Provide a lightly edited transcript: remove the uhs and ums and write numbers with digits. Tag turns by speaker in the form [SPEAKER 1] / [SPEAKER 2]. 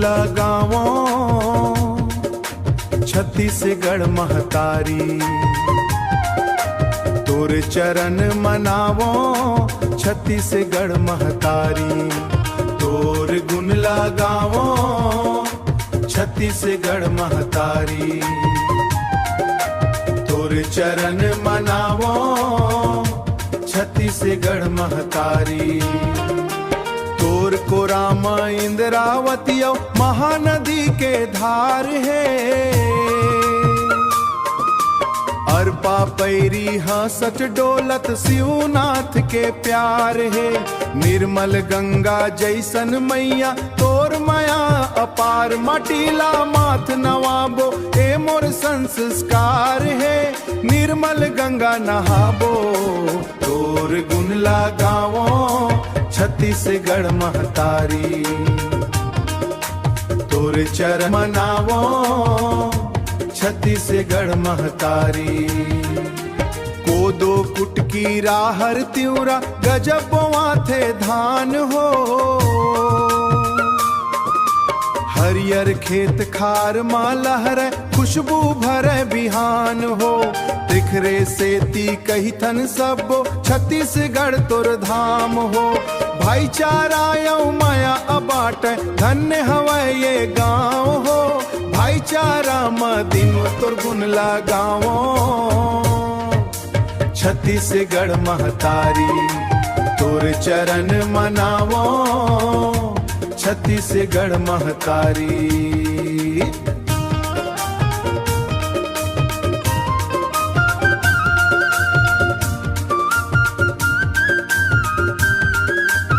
[SPEAKER 1] लगावो छत्तीसगढ़ महतारी, तोर चरण मनावो छत्तीसगढ़ महतारी, तोर गुण लगावो छत्तीसगढ़ महतारी, तोर चरण मनावो छत्तीसगढ़ महतारी। तोर को राम इंद्रावती महानदी के धार है, अरपा पैरी हंसत डोलत शिवनाथ के प्यार है। निर्मल गंगा जैसन मैया तोर माया अपार, माटीला माथ नवाबो ए मोर संस्कार है। निर्मल गंगा नहाबो तोर गुण लगावो छत्तीसगढ़ महतारी, तोर चरण मनावो छत्तीसगढ़ महतारी। कोदो कुटकी राहर त्यूरा गजब थे धान हो, हरियर खेत खार माँ लहर खुशबू भर बिहान हो। तिखरे सेती कही थन सबो छत्तीसगढ़ तोर धाम हो। भाईचारा यौ माया अबाट धन्य हवै ये गाँव हो। भाईचारा मदिन तोर गुण लगावो छत्तीसगढ़ महतारी, तोर चरण मनावो छत्तीसगढ़ महतारी।